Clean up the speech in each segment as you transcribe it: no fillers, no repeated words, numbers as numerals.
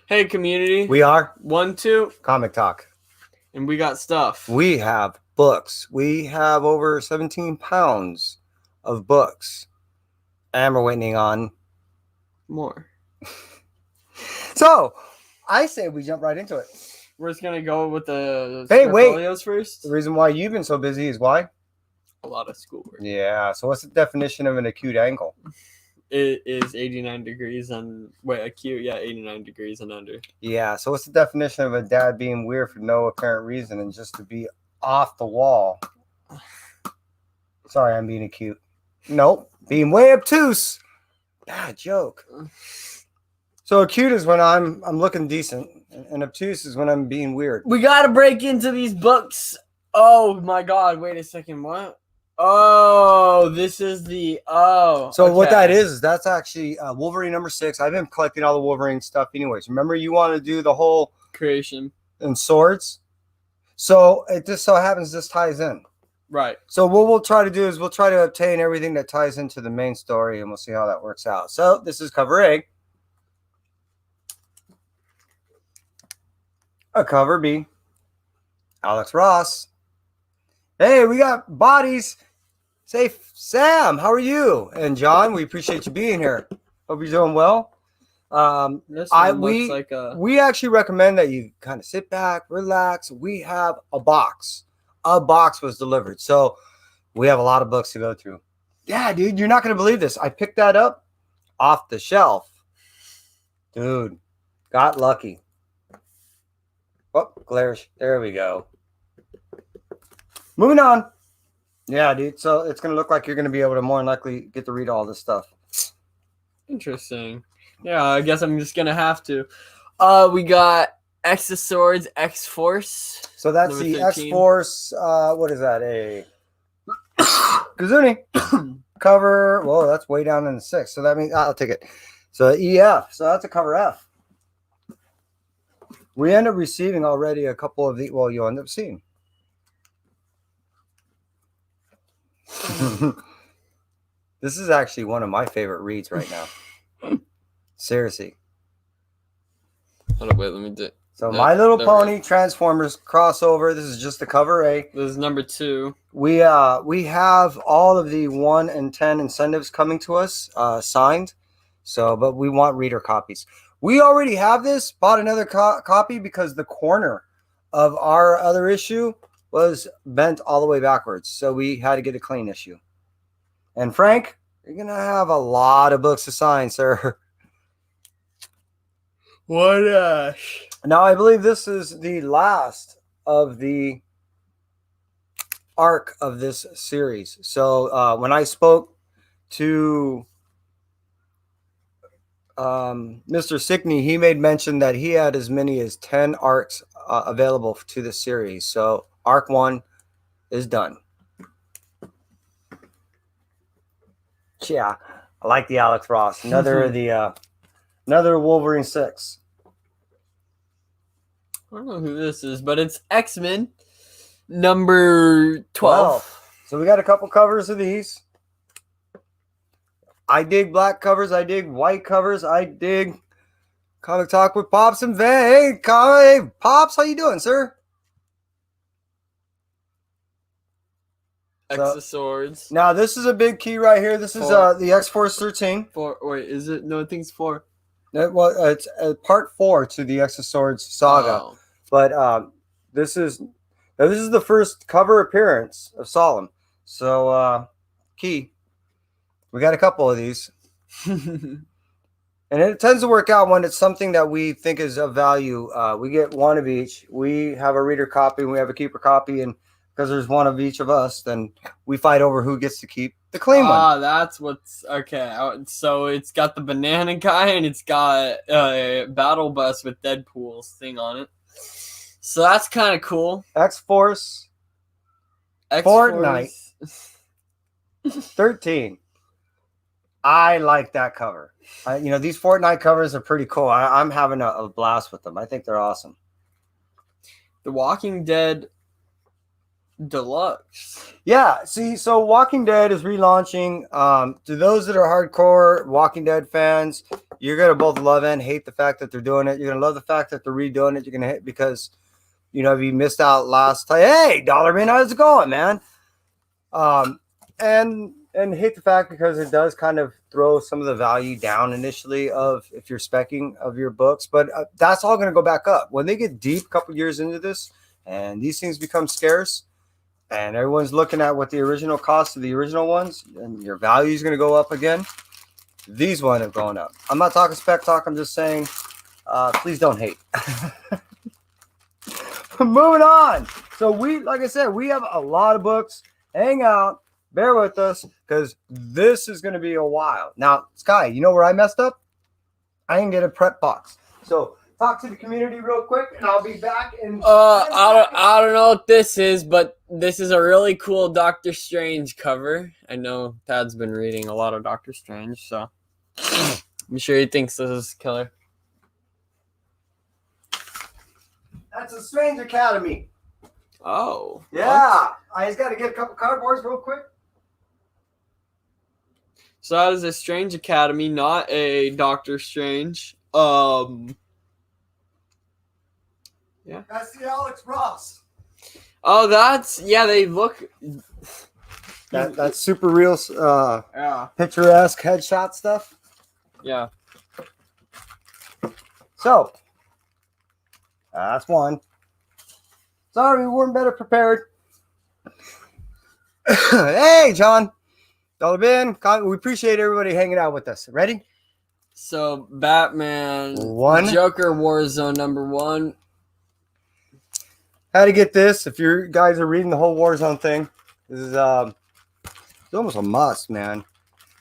Hey, community. We are 1, 2, Comic Talk. and we got stuff. We have books. We have over 17 pounds of books. And we're waiting on More. So, I say we jump right into it. We're just gonna go with the Hey, wait. portfolios first. The reason why you've been so busy is why? A lot of schoolwork. Yeah. So, what's the definition of an acute angle? It is 89 degrees and acute. Yeah, 89 degrees and under. Yeah. So, what's the definition of a dad being weird for no apparent reason and just to be off the wall? Sorry, I'm being acute. Nope. Being way obtuse. Bad joke. So acute is when I'm looking decent, and obtuse is when I'm being weird. We gotta break into these books. Oh my God! Wait a second. What? Oh, this is the So what that is that's actually Wolverine number 6. I've been collecting all the Wolverine stuff anyways. Remember, you want to do the whole creation and swords. So it just so happens this ties in. Right. So what we'll try to do is we'll try to obtain everything that ties into the main story, and we'll see how that works out. So this is cover A. A cover B. Alex Ross. Hey, we got bodies. Say, Sam, how are you? And John, we appreciate you being here. Hope you're doing well. This one looks like we actually recommend that you kind of sit back, relax. We have a box. A box was delivered. So we have a lot of books to go through. Yeah, dude, you're not going to believe this. I picked that up off the shelf. Dude, got lucky. Oh, glares. There we go. Moving on. Yeah, dude. So it's going to look like you're going to be able to more than likely get to read all this stuff. Interesting. Yeah, I guess I'm just going to have to. We got X of Swords, X Force. So that's the 13. X Force. What is that? A Kazuni cover. Whoa, that's way down in the 6. So that means I'll take it. So EF. So that's a cover F. We end up receiving already a couple of the. Well, you'll end up seeing. This is actually one of my favorite reads right now. Seriously. Hold on, wait, let me do. So My Little Pony Transformers crossover. This is just the cover A. This is number 2. We have all of the 1 and 10 incentives coming to us signed. So, but we want reader copies. We already have this. Bought another copy because the corner of our other issue was bent all the way backwards. So we had to get a clean issue. And Frank, you're going to have a lot of books to sign, sir. What Now, I believe this is the last of the arc of this series. So when I spoke to Mr. Sickney, he made mention that he had as many as 10 arcs available to the series. So arc 1 is done. Yeah, I like the Alex Ross. Another Wolverine 6. I don't know who this is, but it's X-Men number 12. So we got a couple covers of these. I dig black covers. I dig white covers. I dig Comic Talk with Pops and Vay. Hey, Pops, how you doing, sir? X of Swords. Now, this is a big key right here. This is the X-Force 13. 4. Wait, is it? No, I think it's 4. Well, it's part 4 to the X of Swords saga. Oh. But this is the first cover appearance of Solemn. So, key. We got a couple of these. And it tends to work out when it's something that we think is of value. We get one of each. We have a reader copy and we have a keeper copy. And because there's one of each of us, then we fight over who gets to keep the clean one. Ah, that's what's okay. So it's got the banana guy and it's got a battle bus with Deadpool's thing on it. So that's kind of cool. X-Force. Fortnite. 13. I like that cover. These Fortnite covers are pretty cool. I'm having a blast with them. I think they're awesome. The Walking Dead Deluxe. Yeah, see, so Walking Dead is relaunching. To those that are hardcore Walking Dead fans, you're gonna both love and hate the fact that they're doing it. You're gonna love the fact that they're redoing it. You're gonna hate because you missed out last time. Hey, Dollar Man, how's it going, man? And hate the fact because it does kind of throw some of the value down initially of if you're speccing of your books, but that's all going to go back up when they get deep a couple years into this and these things become scarce and everyone's looking at what the original cost of the original ones and your value is going to go up again. These wind up going up. I'm not talking spec talk. I'm just saying, please don't hate. Moving on. So like I said, we have a lot of books. Hang out. Bear with us because this is going to be a while. Now, Sky, you know where I messed up? I didn't get a prep box. So talk to the community real quick, and I'll be back in. I don't know what this is, but this is a really cool Doctor Strange cover. I know Thad's been reading a lot of Doctor Strange, so I'm sure he thinks this is killer. That's a Strange Academy. Oh. Yeah. What? I just got to get a couple cardboards real quick. So that is a Strange Academy, not a Doctor Strange. Yeah. That's the Alex Ross. Oh, they look. That's super real. Yeah. Picturesque headshot stuff. Yeah. So that's one. Sorry, we weren't better prepared. Hey, John. Dollar Ben, we appreciate everybody hanging out with us. Ready? So, Batman 1. Joker Warzone #1. How to get this? If you guys are reading the whole Warzone thing, this is it's almost a must, man.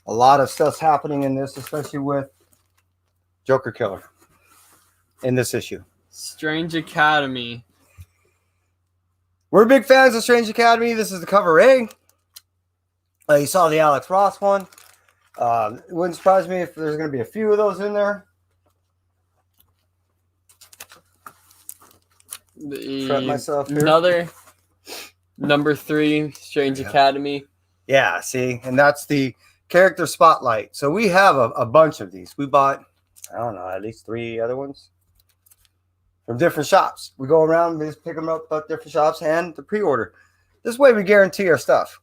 A lot of stuff's happening in this, especially with Joker Killer in this issue. Strange Academy. We're big fans of Strange Academy. This is the cover A. You saw the Alex Ross one. It wouldn't surprise me if there's going to be a few of those in there. Prep myself here. Another #3 Strange Academy. Yeah, see, and that's the character spotlight. So we have a bunch of these. We bought, I don't know, at least 3 other ones from different shops. We go around, we just pick them up at different shops and the pre-order. This way we guarantee our stuff.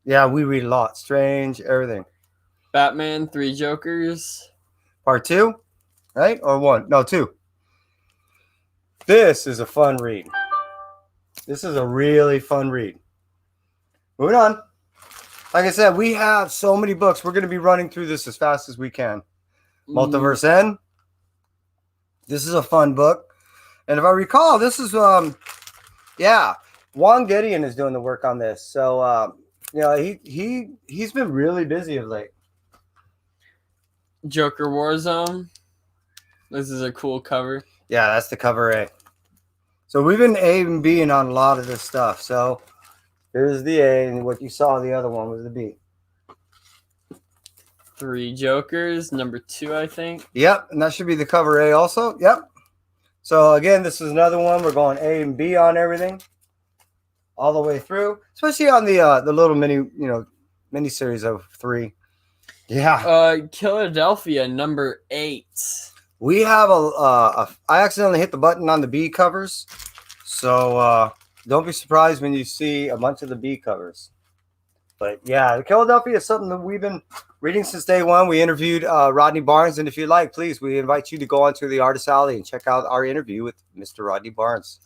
Yeah, we read a lot. Strange, everything. Batman 3 Jokers. Part 2, right? Or 1? No, 2. This is a fun read. This is a really fun read. Moving on. Like I said, we have so many books. We're going to be running through this as fast as we can. Multiverse N. This is a fun book. And if I recall, this is, Juan Gideon is doing the work on this. So, he's been really busy of late. Joker Warzone. This is a cool cover. Yeah, that's the cover A. So we've been A and B'ing on a lot of this stuff. So here's the A, and what you saw the other one was the B. 3 Jokers, #2, I think. Yep, and that should be the cover A also. Yep. So again, this is another one. We're going A and B on everything, all the way through, especially on the little mini series of 3. Yeah. Philadelphia #8. We have I accidentally hit the button on the B covers, so don't be surprised when you see a bunch of the B covers. But yeah, Philadelphia is something that we've been reading since day one. We interviewed Rodney Barnes, and if you like, please, we invite you to go onto the Artist Alley and check out our interview with Mr. Rodney Barnes.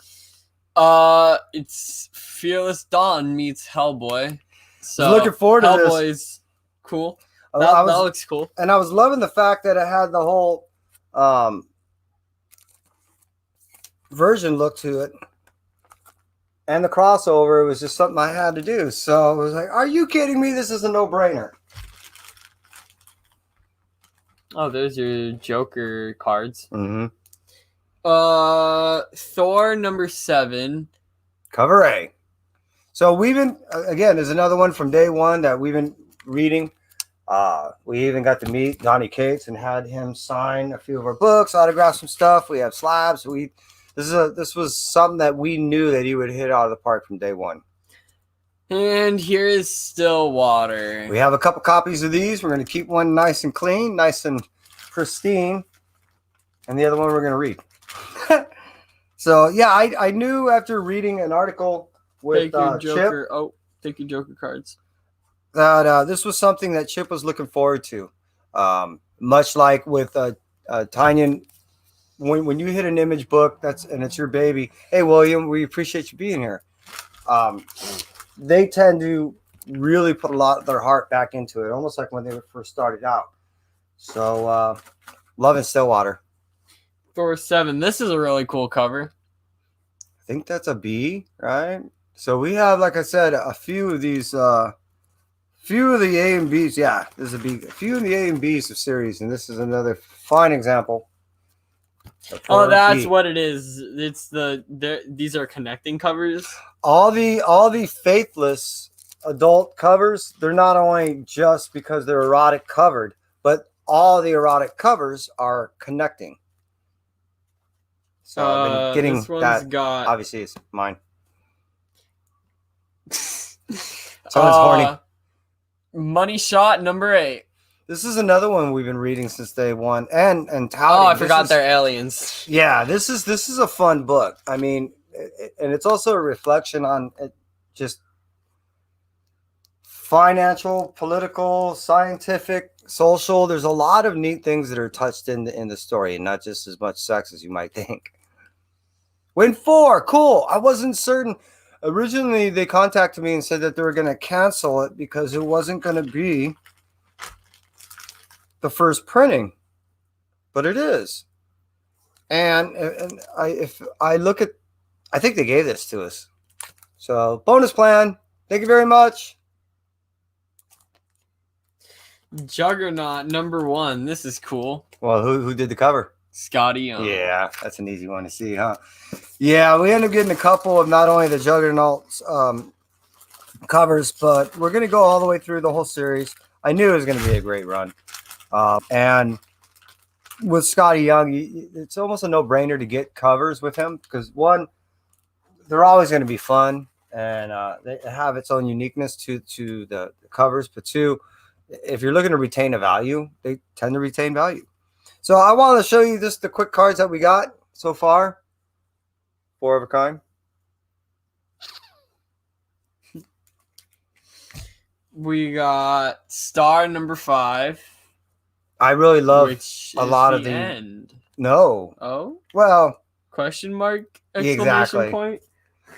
It's Fearless Dawn meets Hellboy. So I'm looking forward to this. Hellboy's cool. That looks cool. And I was loving the fact that it had the whole version look to it. And the crossover was just something I had to do. So I was like, are you kidding me? This is a no-brainer. Oh, there's your Joker cards. Mm-hmm. Thor #7. Cover A. So we've been, again, there's another one from day one that we've been reading. We even got to meet Donnie Cates and had him sign a few of our books, autograph some stuff. We have slabs. This was something that we knew that he would hit out of the park from day one. And here is Stillwater. We have a couple copies of these. We're going to keep one nice and clean, nice and pristine, and the other one we're going to read. So yeah, I knew after reading an article with Joker. Chip. Oh, take your Joker cards. That this was something that Chip was looking forward to. Much like with Tanyan, when you hit an image book, and it's your baby. Hey, William, we appreciate you being here. They tend to really put a lot of their heart back into it, almost like when they first started out. So, loving Stillwater. Thor 7. This is a really cool cover. I think that's a B, right? So we have, like I said, a few of these, few of the A and Bs. Yeah, this is a B. A few of the A and Bs of series, and this is another fine example. Oh, that's what it is. It's these are connecting covers. All the faithless adult covers, they're not only just because they're erotic covered, but all the erotic covers are connecting. So I've been getting this one's that. got... Obviously, it's mine. Someone's horny. Money Shot number 8. This is another one we've been reading since day one, and touting. Oh, I forgot they're aliens. Yeah, this is a fun book. I mean, and it's also a reflection on just financial, political, scientific, social. There's a lot of neat things that are touched in the story, and not just as much sex as you might think. Win 4, cool. I wasn't certain. Originally, they contacted me and said that they were going to cancel it because it wasn't going to be the first printing, but it is. And if I look at, I think they gave this to us. So bonus plan. Thank you very much. Juggernaut number 1. This is cool. Well, who did the cover? Scotty Young. Yeah, that's an easy one to see, huh? Yeah, we ended up getting a couple of not only the Juggernauts covers, but we're going to go all the way through the whole series. I knew it was going to be a great run. And with Scotty Young, it's almost a no-brainer to get covers with him because, one, they're always going to be fun and they have its own uniqueness to the covers. But two, if you're looking to retain a value, they tend to retain value. So I want to show you just the quick cards that we got so far. 4 of a kind. We got Star number 5. I really love a lot of the end. No. Oh? Well, question mark, exclamation point.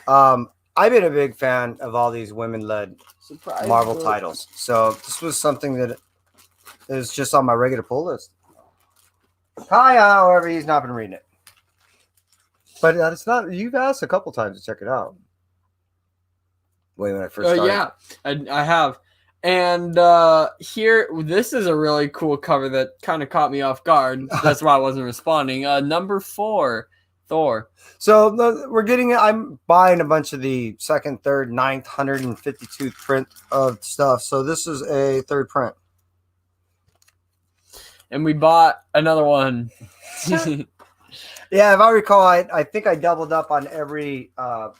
I've been a big fan of all these women-led Marvel titles. So this was something that is just on my regular pull list. However, he's not been reading it. But it's not. You've asked a couple times to check it out. Wait, when I first started. Yeah, I have. And here, this is a really cool cover that kind of caught me off guard. That's why I wasn't responding. Number 4, Thor. So I'm buying a bunch of the 2nd, 3rd, 9th, 152th print of stuff. So this is a 3rd print. And we bought another one. Yeah, if I recall, I think I doubled up on every,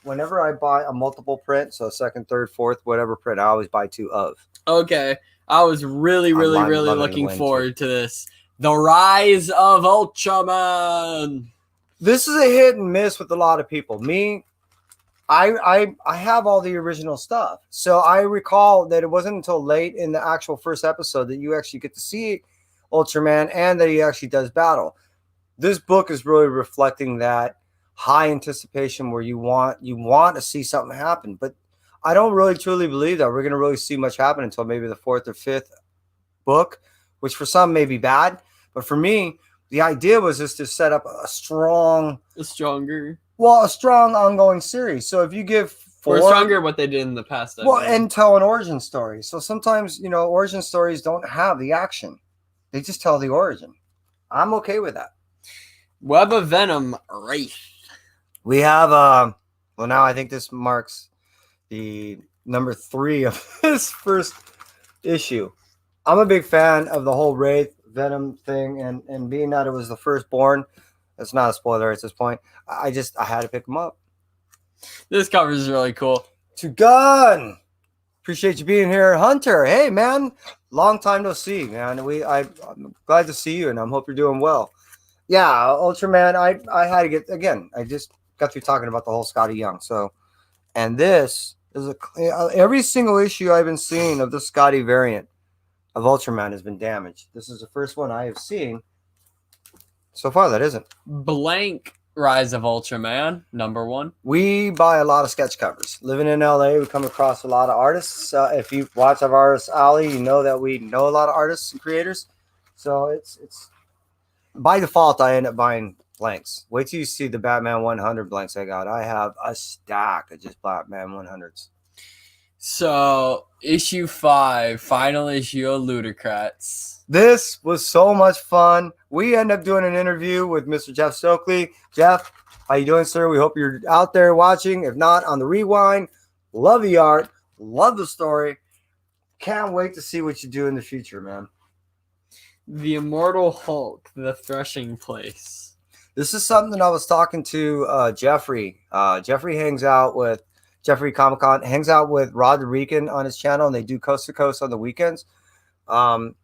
whenever I buy a multiple print, so 2nd, 3rd, 4th, whatever print, I always buy 2 of. Okay. I was really looking forward to this. The Rise of Ultraman. This is a hit and miss with a lot of people. Me, I have all the original stuff. So I recall that it wasn't until late in the actual first episode that you actually get to see Ultraman and that he actually does battle. This book is really reflecting that high anticipation where you want to see something happen. But I don't really truly believe that we're going to really see much happen until maybe the 4th or 5th book, which for some may be bad. But for me, the idea was just to set up a strong ongoing series. So if you give 4... Or stronger what they did in the past. And tell an origin story. So sometimes, origin stories don't have the action. They just tell the origin. I'm okay with that. Web of Venom, Wraith. We have, well, now I think this marks the number 3 of this first issue. I'm a big fan of the whole Wraith Venom thing, and being that it was the firstborn, it's not a spoiler at this point. I had to pick them up. This cover is really cool. To Gun. Appreciate you being here, Hunter. Hey, man, long time no see, man. I'm glad to see you, and I hope you're doing well. Yeah, Ultraman. I had to get again. I just got through talking about the whole Scotty Young. So, and this is every single issue I've been seeing of the Scotty variant of Ultraman has been damaged. This is the first one I have seen so far that isn't. Blank Rise of Ultraman, #1. We buy a lot of sketch covers. Living in LA, we come across a lot of artists. If you watch our Artist Alley, you know that we know a lot of artists and creators. So it's by default, I end up buying blanks. Wait till you see the Batman 100 blanks I got. I have a stack of just Batman 100s. So, issue 5, final issue of Ludocrats. This was so much fun. We end up doing an interview with Mr. Jeff Stokely. Jeff, how you doing, sir? We hope you're out there watching. If not, on the rewind. Love the art. Love the story. Can't wait to see what you do in the future, man. The Immortal Hulk, The Threshing Place. This is something that I was talking to Jeffrey. Jeffrey hangs out with Jeffrey Comic-Con, hangs out with Rod Rican on his channel, and they do Coast to Coast on the weekends on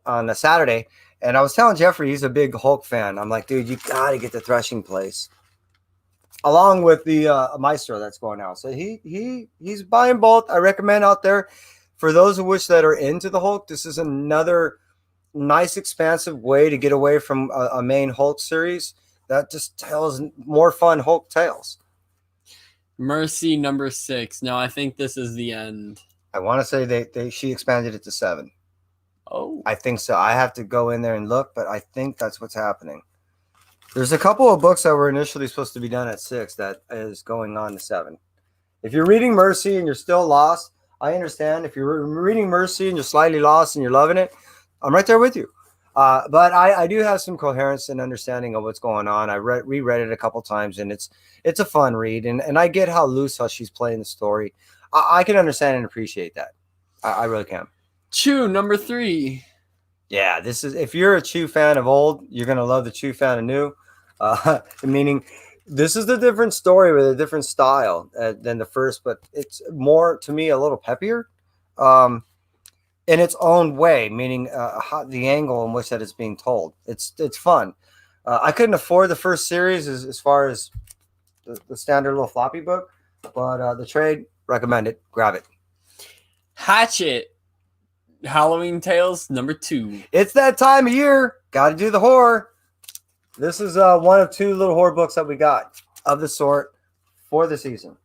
a Saturday. And I was telling Jeffrey he's a big Hulk fan. I'm like, dude, you got to get the Threshing Place. Along with the Maestro that's going out. So he's buying both. I recommend out there. For those of which that are into the Hulk, this is another nice, expansive way to get away from a main Hulk series that just tells more fun Hulk tales. Mercy #6. Now I think this is the end. I want to say she expanded it to 7. Oh, I think so. I have to go in there and look, but I think that's what's happening. There's a couple of books that were initially supposed to be done at 6 that is going on to 7. If you're reading Mercy and you're still lost, I understand. If you're reading Mercy and you're slightly lost and you're loving it, I'm right there with you. But I do have some coherence and understanding of what's going on. I reread it a couple times, and it's a fun read. And I get how she's playing the story. I can understand and appreciate that. I really can. Chew #3. Yeah, this is, if you're a Chew fan of old, you're gonna love the Chew fan of new. Meaning, this is the different story with a different style than the first, but it's more, to me, a little peppier. In its own way, meaning the angle in which that it's being told. It's fun. I couldn't afford the first series as far as the standard little floppy book, but the trade, recommend it. Grab it. Hatchet, Halloween Tales #2. It's that time of year. Got to do the horror. This is one of 2 little horror books that we got of the sort for the season.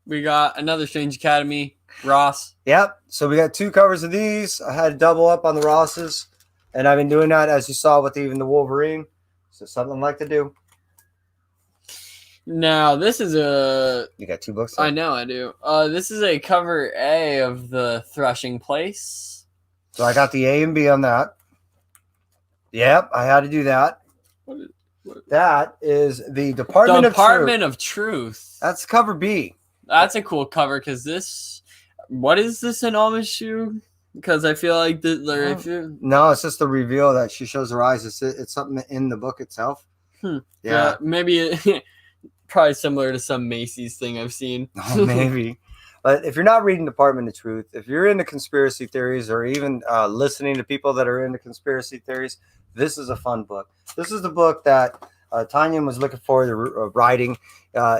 We got Another Strange Academy, Ross. Yep. So we got 2 covers of these. I had to double up on the Rosses, and I've been doing that, as you saw, with even the Wolverine. So something I like to do. Now, this is You got 2 books? I know I do. This is a cover A of The Threshing Place. So I got the A and B on that. Yep, I had to do that. That is the Department of Truth. That's cover B. That's a cool cover, because what is this an homage to? Because I feel like no, it's just the reveal that she shows her eyes. It's something in the book itself. Yeah, maybe probably similar to some Macy's thing I've seen. Oh, maybe. But if you're not reading Department of Truth, if you're into conspiracy theories, or even listening to people that are into conspiracy theories, this is a fun book. This is the book that Tanyan was looking forward to writing.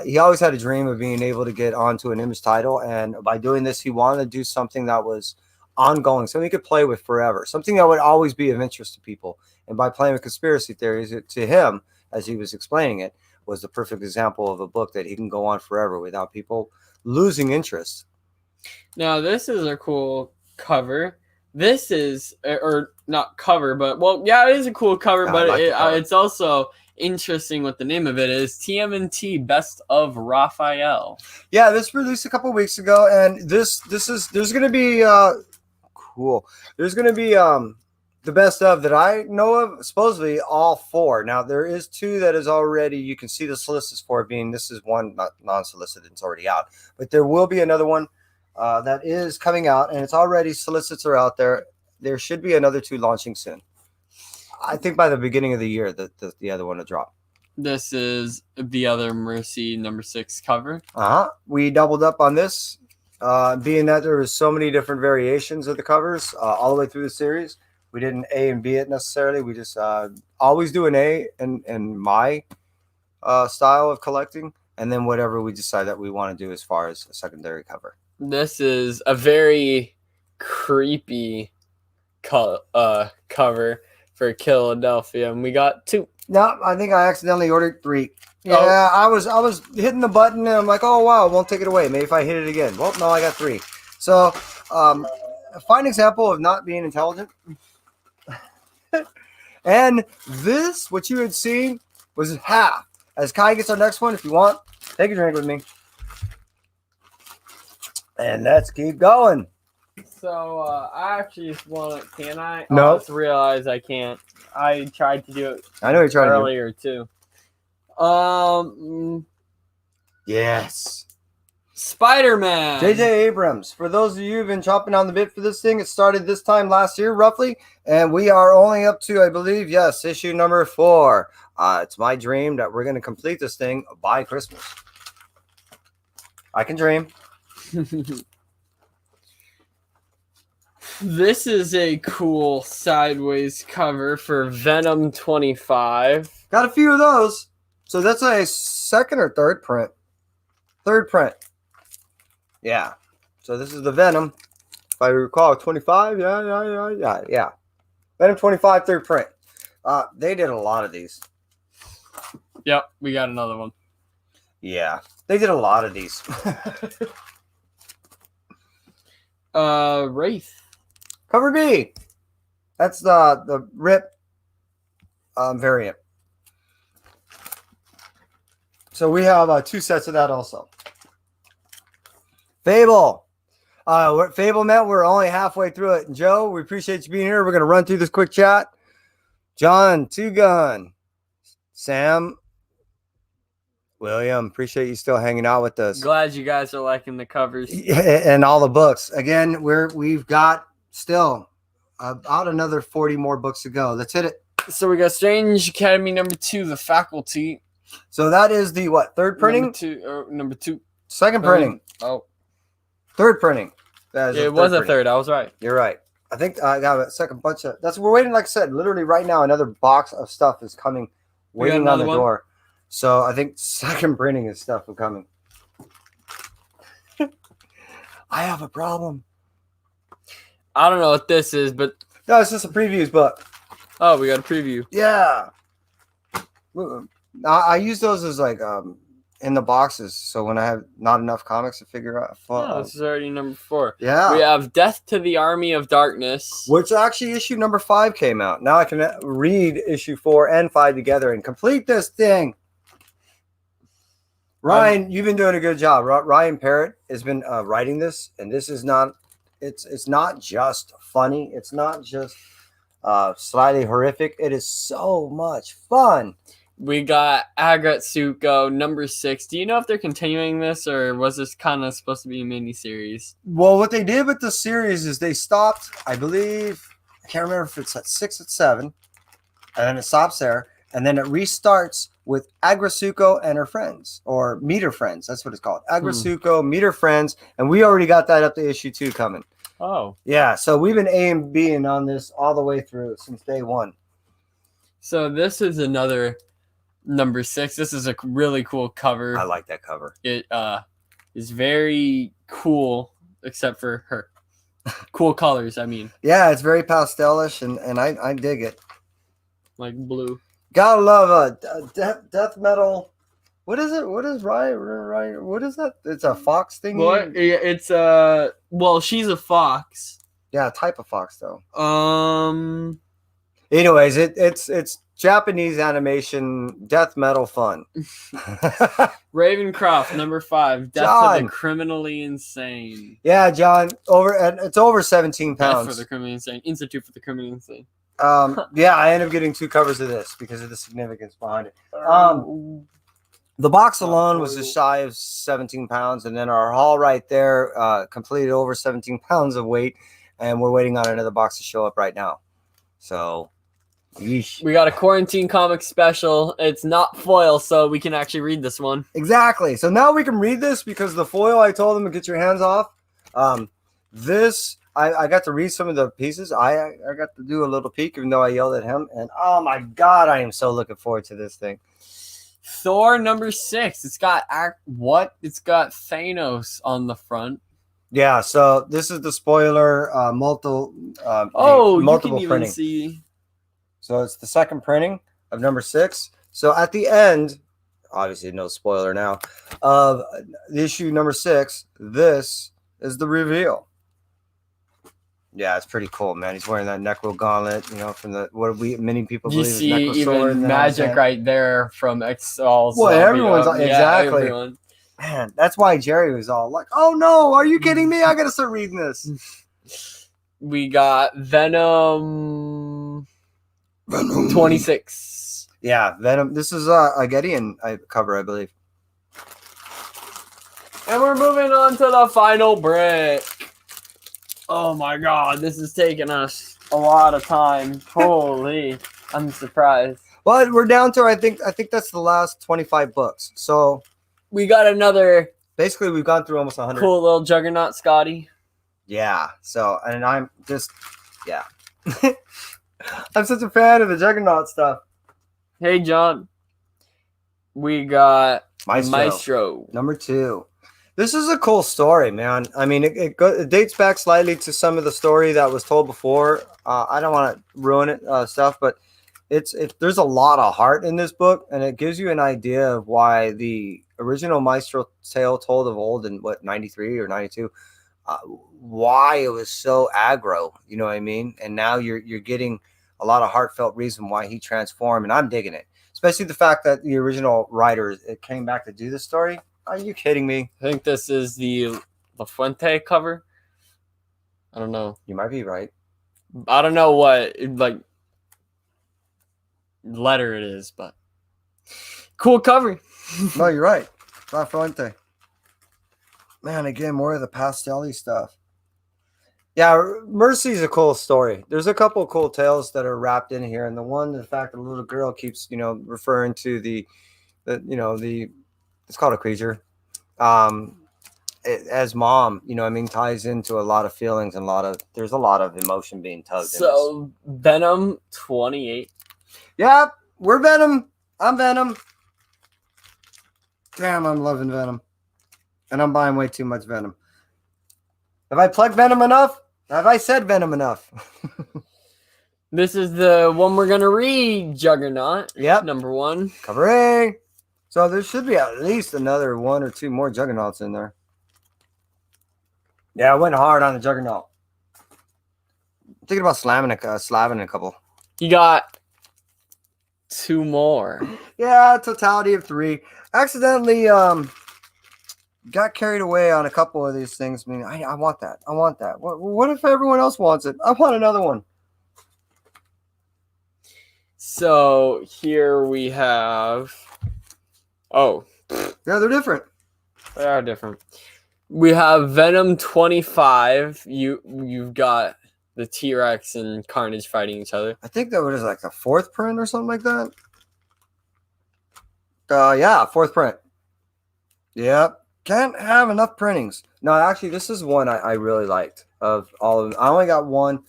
He always had a dream of being able to get onto an Image title, and by doing this, he wanted to do something that was ongoing, something he could play with forever, something that would always be of interest to people. And by playing with conspiracy theories, to him, as he was explaining it, was the perfect example of a book that he can go on forever without people losing interest. Now, this is a cool cover. This is, or not cover, but, well, yeah, it is a cool cover, but it's also interesting what the name of it is. TMNT Best of Raphael. Yeah, this released a couple weeks ago, and there's going to be cool. There's going to be the best of that I know of, supposedly all 4. Now, there is 2 that is already, you can see the solicits for it being, this is one not non-solicited, it's already out, but there will be another one that is coming out, and it's already, solicits are out there. There should be another 2 launching soon. I think by the beginning of the year that the other one will drop. This is the other Mercy #6 cover. We doubled up on this. Being that there was so many different variations of the covers all the way through the series, we didn't A and B it necessarily. We just always do an A in my style of collecting, and then whatever we decide that we want to do as far as a secondary cover. This is a very creepy cover for Philadelphia, and we got 2. No, I think I accidentally ordered 3. Yeah, I was hitting the button, and I'm like, oh wow, it won't take it away. Maybe if I hit it again. Well, no, I got 3. So, a fine example of not being intelligent. And this, what you had seen, was half. As Kai gets our next one, if you want, take a drink with me. And let's keep going. So, I actually want to, can I? No. I just realized I can't. I tried to do it I know you're trying earlier, too. Yes. Spider-Man. J.J. Abrams. For those of you who've been chopping on the bit for this thing, it started this time last year, roughly. And we are only up to, I believe, yes, issue number 4. It's my dream that we're going to complete this thing by Christmas. I can dream. This is a cool sideways cover for Venom 25. Got a few of those. So that's a second or third print. Third print. Yeah. So this is the Venom. If I recall, 25. Yeah. Venom 25, third print. They did a lot of these. Yep, we got another one. Yeah. They did a lot of these. Wraith. Cover B. That's the Rip variant. So we have 2 sets of that also. Fable. Fable meant we're only halfway through it. And Joe, we appreciate you being here. We're going to run through this quick chat. John, Two Gun. Sam. William, appreciate you still hanging out with us. Glad you guys are liking the covers. And all the books. Again, we've got still about another 40 more books to go. Let's hit it. So we got Strange Academy number 2, The Faculty. So that is the what? Third printing? Number 2. Second printing. Oh. Third printing. It was a third. I was right. You're right. I think I got a second bunch of we're waiting, like I said, literally right now, another box of stuff is coming, waiting on the door. So I think second printing is stuff coming. I have a problem. I don't know what this is, but no, it's just a previews book. Oh, we got a preview. Yeah. I use those as like in the boxes, so when I have not enough comics to figure out. Oh, this is already number 4. Yeah. We have Death to the Army of Darkness, which actually issue number 5 came out. Now I can read issue 4 and 5 together and complete this thing. Ryan, you've been doing a good job. Ryan Parrott has been writing this, and this is not. It's not just funny. It's not just slightly horrific. It is so much fun. We got Agretsuko number 6. Do you know if they're continuing this, or was this kind of supposed to be a mini series? Well, what they did with the series is they stopped. I believe I can't remember if it's at 6 or 7, and then it stops there, and then it restarts with Agretsuko and her friends, or Meet Her Friends. That's what it's called. Agretsuko, Meet Her Friends, and we already got that up to issue 2 coming. Oh. Yeah, so we've been A and Bing on this all the way through since day 1. So this is another number 6. This is a really cool cover. I like that cover. It is very cool, except for her. Cool colors, I mean. Yeah, it's very pastelish, and I dig it. Like blue. Gotta love death metal. What is it? What is Ryan? What is that? It's a fox thing. What? It's well, she's a fox. Yeah, type of fox though. Anyways, it's Japanese animation death metal fun. Ravencroft number 5. Death John. to the Criminally Insane. Yeah, John. It's over 17 pounds. Death for the Criminally Insane. Institute for the Criminally Insane. Yeah, I ended up getting 2 covers of this because of the significance behind it. The box alone was just shy of 17 pounds, and then our haul right there completed over 17 pounds of weight, and we're waiting on another box to show up right now. So, yeesh. We got a quarantine comic special. It's not foil, so we can actually read this one. Exactly. So now we can read this because the foil, I told them to get your hands off. This I got to read some of the pieces. I got to do a little peek, even though I yelled at him. And oh my god, I am so looking forward to this thing. Thor number 6. It's got what? It's got Thanos on the front. Yeah, so this is the spoiler. Multiple you can even printing. see. So it's the second printing of number 6. So at the end, obviously no spoiler now, of the issue number 6, this is the reveal. Yeah, it's pretty cool, man. He's wearing that Necro gauntlet, from many people You believe see is Necro sword. even magic right there from Exal's. Well, everyone's exactly. Everyone. Man, that's why Jerry was all like, "Oh no, are you kidding me? I gotta start reading this." We got Venom 26. Yeah, Venom. This is a Gideon cover, I believe. And we're moving on to the final brick. Oh my god, this is taking us a lot of time. Holy, I'm surprised. Well, we're down to I think that's the last 25 books. So we got another. Basically, we've gone through almost 100. Cool little Juggernaut, Scotty. Yeah. So, and I'm just, yeah. I'm such a fan of the Juggernaut stuff. Hey, John. We got Maestro. Number 2. This is a cool story, man. I mean, it dates back slightly to some of the story that was told before. I don't want to ruin it stuff, but there's a lot of heart in this book, and it gives you an idea of why the original Maestro tale told of old in 93 or 92, why it was so aggro. You know what I mean? And now you're getting a lot of heartfelt reason why he transformed, and I'm digging it. Especially the fact that the original writer came back to do this story. Are you kidding me? I think this is the La Fuente cover. I don't know. You might be right. I don't know what letter it is, but cool cover. No, you're right. La Fuente. Man, again, more of the pastel-y stuff. Yeah, Mercy's a cool story. There's a couple of cool tales that are wrapped in here, and the fact that the little girl keeps, referring to the it's called a creature, as mom, ties into a lot of feelings and there's a lot of emotion being tugged. So Venom 28. Yeah, we're Venom. I'm Venom. Damn, I'm loving Venom, and I'm buying way too much Venom. Have I plugged Venom enough? Have I said Venom enough? This is the one we're gonna read, Juggernaut. Yep, number 1. Cover A. So there should be at least another 1 or 2 more Juggernauts in there. Yeah, I went hard on the Juggernaut. I'm thinking about slamming a couple. You got 2 more. Yeah, totality of 3. Accidentally got carried away on a couple of these things. I mean, I want that. I want that. What if everyone else wants it? I want another one. So here we have. Oh. Yeah, they're different. They are different. We have Venom 25. You've got the T-Rex and Carnage fighting each other. I think that was like the 4th print or something like that. Yeah, 4th print. Yep. Can't have enough printings. No, actually, this is one I really liked of all of them. I only got 1.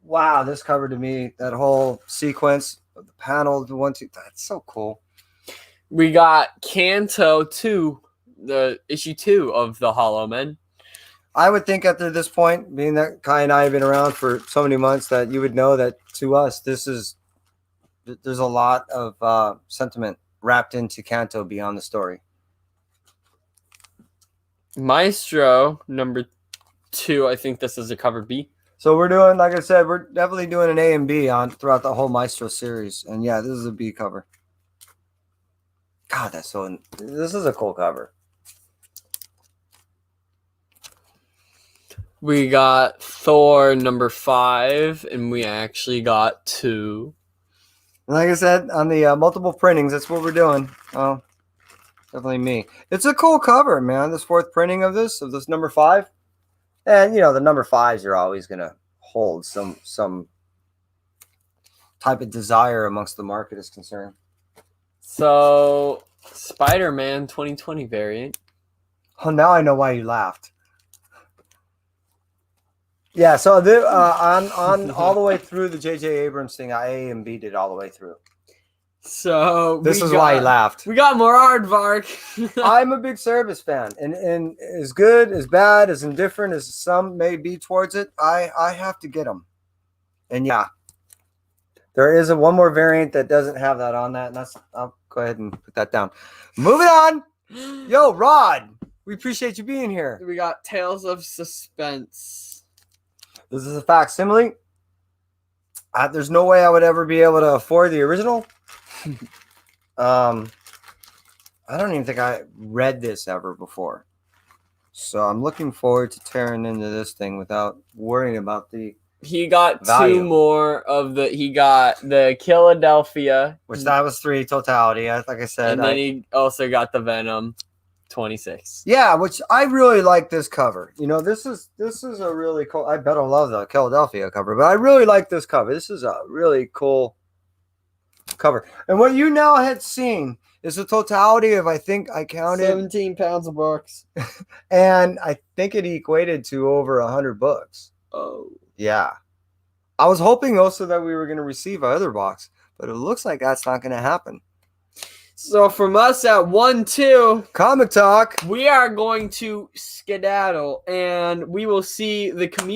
Wow, this cover to me, that whole sequence of the panel, the 1, 2, that's so cool. We got Canto 2, the issue 2 of the Hollow Men. I would think after this point, being that Kai and I have been around for so many months, that you would know that to us, there's a lot of sentiment wrapped into Canto beyond the story. Maestro number 2. I think this is a cover B. So we're doing, like I said, we're definitely doing an A and B throughout the whole Maestro series. And yeah, this is a B cover. God, this is a cool cover. We got Thor number 5, and we actually got 2. Like I said, on the multiple printings, that's what we're doing. Oh, definitely me. It's a cool cover, man. This 4th printing of this number 5. And, the number 5s are always going to hold some type of desire amongst the market is concerned. So, Spider-Man 2020 variant. Oh, now I know why you laughed. Yeah, so on all the way through the J.J. Abrams thing, I A and B did all the way through. So This is why he laughed. We got more aardvark. I'm a big Service fan, and as good, as bad, as indifferent as some may be towards it, I have to get them. And yeah, there is one more variant that doesn't have that on that, and I'll go ahead and put that down. Moving on. Yo, Rod, we appreciate you being here. We got Tales of Suspense. This is a facsimile. There's no way I would ever be able to afford the original. I don't even think I read this ever before. So I'm looking forward to tearing into this thing without worrying about the He got value. two more of the. He got the Philadelphia, Which that was 3 totality. Like I said, and then he also got the Venom 26. Yeah, which I really like this cover. You know, this is a really cool. I bet I'll love the Philadelphia cover, but I really like this cover. This is a really cool cover. And what you now had seen is the totality of, I think I counted 17 pounds of books. and I think it equated to over 100 books. Oh. Yeah. I was hoping also that we were going to receive our other box, but it looks like that's not going to happen. So from us at 1-2 Comic Talk, we are going to skedaddle, and we will see the community